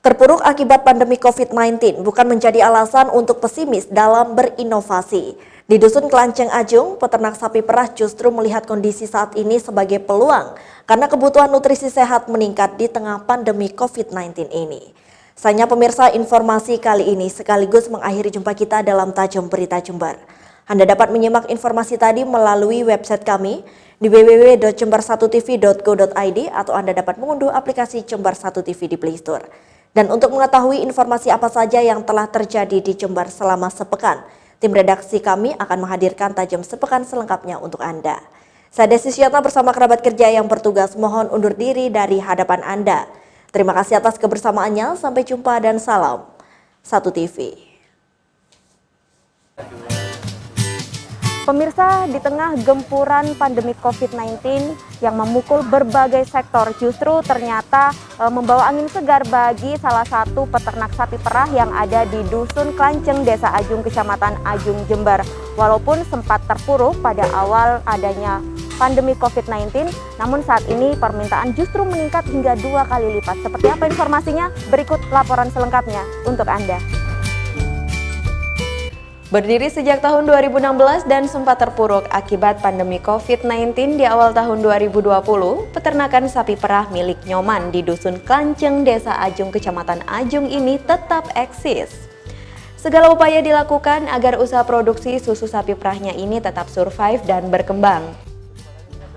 Terpuruk akibat pandemi COVID-19 bukan menjadi alasan untuk pesimis dalam berinovasi. Di Dusun Klanceng Ajung, peternak sapi perah justru melihat kondisi saat ini sebagai peluang karena kebutuhan nutrisi sehat meningkat di tengah pandemi COVID-19 ini. Sayangnya pemirsa, informasi kali ini sekaligus mengakhiri jumpa kita dalam Tajam Berita Jember. Anda dapat menyimak informasi tadi melalui website kami di www.jember1tv.go.id atau Anda dapat mengunduh aplikasi Jember 1 TV di Play Store. Dan untuk mengetahui informasi apa saja yang telah terjadi di Jember selama sepekan, tim redaksi kami akan menghadirkan Tajam Sepekan selengkapnya untuk Anda. Saya Desi Syatna bersama kerabat kerja yang bertugas mohon undur diri dari hadapan Anda. Terima kasih atas kebersamaannya, sampai jumpa dan salam 1 TV. Pemirsa, di tengah gempuran pandemi COVID-19 yang memukul berbagai sektor, justru ternyata membawa angin segar bagi salah satu peternak sapi perah yang ada di Dusun Klanceng, Desa Ajung, Kecamatan Ajung, Jember. Walaupun sempat terpuruk pada awal adanya pandemi COVID-19, namun saat ini permintaan justru meningkat hingga 2 kali lipat. Seperti apa informasinya? Berikut laporan selengkapnya untuk Anda. Berdiri sejak tahun 2016 dan sempat terpuruk akibat pandemi COVID-19 di awal tahun 2020, peternakan sapi perah milik Nyoman di Dusun Klanceng, Desa Ajung, Kecamatan Ajung ini tetap eksis. Segala upaya dilakukan agar usaha produksi susu sapi perahnya ini tetap survive dan berkembang.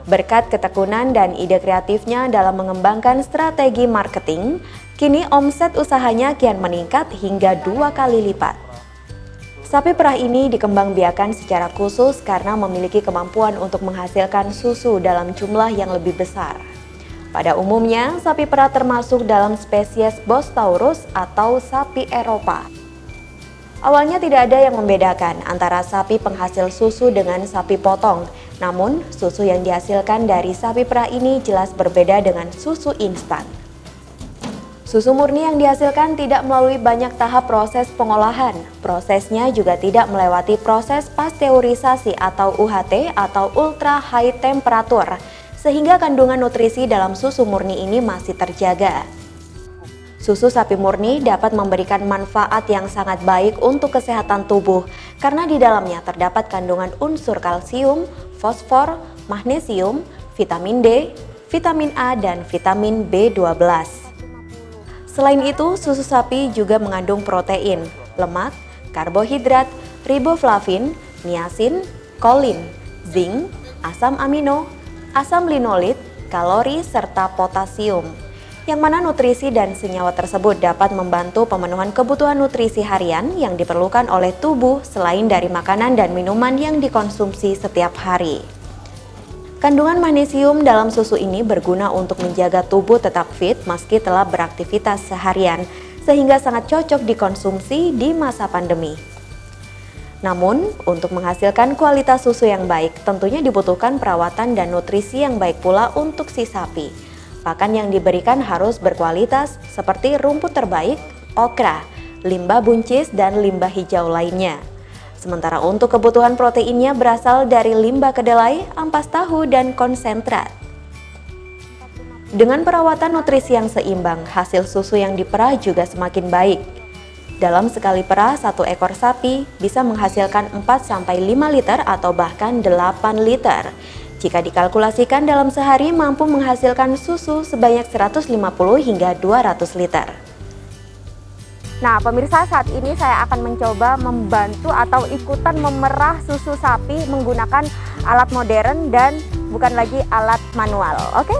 Berkat ketekunan dan ide kreatifnya dalam mengembangkan strategi marketing, kini omset usahanya kian meningkat hingga 2 kali lipat. Sapi perah ini dikembangbiakan secara khusus karena memiliki kemampuan untuk menghasilkan susu dalam jumlah yang lebih besar. Pada umumnya, sapi perah termasuk dalam spesies Bos Taurus atau sapi Eropa. Awalnya tidak ada yang membedakan antara sapi penghasil susu dengan sapi potong, namun susu yang dihasilkan dari sapi perah ini jelas berbeda dengan susu instan. Susu murni yang dihasilkan tidak melalui banyak tahap proses pengolahan. Prosesnya juga tidak melewati proses pasteurisasi atau UHT atau ultra high temperature, sehingga kandungan nutrisi dalam susu murni ini masih terjaga. Susu sapi murni dapat memberikan manfaat yang sangat baik untuk kesehatan tubuh karena di dalamnya terdapat kandungan unsur kalsium, fosfor, magnesium, vitamin D, vitamin A, dan vitamin B12. Selain itu, susu sapi juga mengandung protein, lemak, karbohidrat, riboflavin, niacin, kolin, zinc, asam amino, asam linolit, kalori, serta potasium. Yang mana nutrisi dan senyawa tersebut dapat membantu pemenuhan kebutuhan nutrisi harian yang diperlukan oleh tubuh selain dari makanan dan minuman yang dikonsumsi setiap hari. Kandungan magnesium dalam susu ini berguna untuk menjaga tubuh tetap fit meski telah beraktivitas seharian, sehingga sangat cocok dikonsumsi di masa pandemi. Namun, untuk menghasilkan kualitas susu yang baik, tentunya dibutuhkan perawatan dan nutrisi yang baik pula untuk si sapi. Pakan yang diberikan harus berkualitas seperti rumput terbaik, okra, limbah buncis, dan limbah hijau lainnya. Sementara untuk kebutuhan proteinnya berasal dari limbah kedelai, ampas tahu, dan konsentrat. Dengan perawatan nutrisi yang seimbang, hasil susu yang diperah juga semakin baik. Dalam sekali perah, 1 ekor sapi bisa menghasilkan 4-5 liter atau bahkan 8 liter. Jika dikalkulasikan dalam sehari mampu menghasilkan susu sebanyak 150 hingga 200 liter. Nah, pemirsa, saat ini saya akan mencoba membantu atau ikutan memerah susu sapi menggunakan alat modern dan bukan lagi alat manual, oke?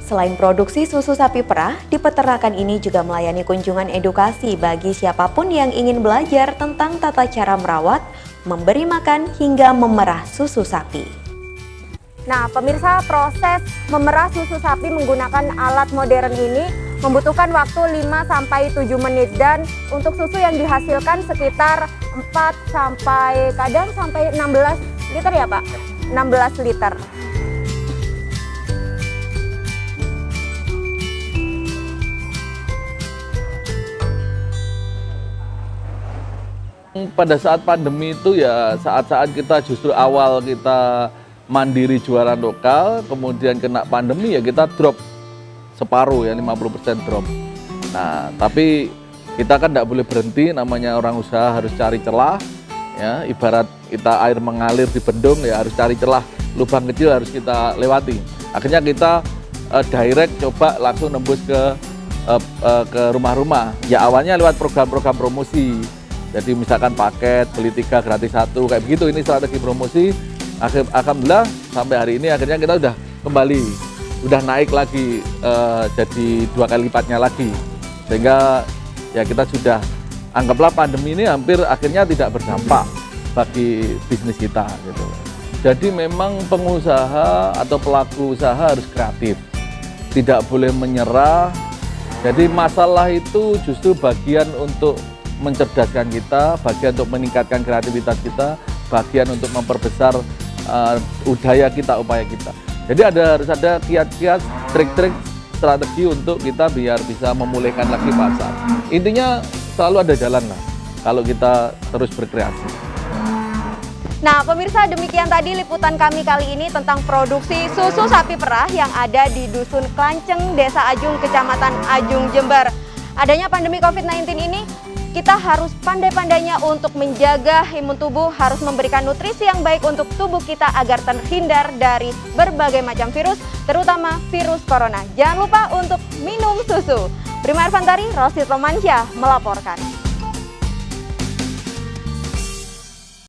Selain produksi susu sapi perah, di peternakan ini juga melayani kunjungan edukasi bagi siapapun yang ingin belajar tentang tata cara merawat, memberi makan, hingga memerah susu sapi. Nah, pemirsa, proses memerah susu sapi menggunakan alat modern ini membutuhkan waktu 5-7 menit dan untuk susu yang dihasilkan sekitar 4 kadang sampai 16 liter ya Pak? 16 liter. Pada saat pandemi itu ya saat-saat kita justru awal kita mandiri jualan lokal, kemudian kena pandemi ya kita drop separuh ya, 50% drop. Nah, tapi kita kan tidak boleh berhenti, namanya orang usaha harus cari celah, ya ibarat kita air mengalir di bendung ya harus cari celah, lubang kecil harus kita lewati. Akhirnya kita direct coba langsung nembus ke rumah-rumah. Ya awalnya lewat program-program promosi. Jadi misalkan paket beli 3 gratis 1 kayak begitu, ini strategi promosi. Alhamdulillah sampai hari ini akhirnya kita udah kembali, udah naik lagi jadi 2 kali lipatnya lagi. Sehingga ya kita sudah anggaplah pandemi ini hampir akhirnya tidak berdampak bagi bisnis kita gitu. Jadi memang pengusaha atau pelaku usaha harus kreatif, tidak boleh menyerah. Jadi masalah itu justru bagian untuk mencerdaskan kita, bagian untuk meningkatkan kreativitas kita, bagian untuk memperbesar udaya kita, upaya kita. Jadi harus ada kiat-kiat, trik-trik, strategi untuk kita biar bisa memulihkan lagi pasar. Intinya selalu ada jalan lah kalau kita terus berkreasi. Nah, pemirsa, demikian tadi liputan kami kali ini tentang produksi susu sapi perah yang ada di Dusun Klanceng, Desa Ajung, Kecamatan Ajung, Jember. Adanya pandemi COVID-19 ini, kita harus pandai-pandainya untuk menjaga imun tubuh, harus memberikan nutrisi yang baik untuk tubuh kita agar terhindar dari berbagai macam virus, terutama virus corona. Jangan lupa untuk minum susu. Prima Irfantari, Rosid Romansyah melaporkan.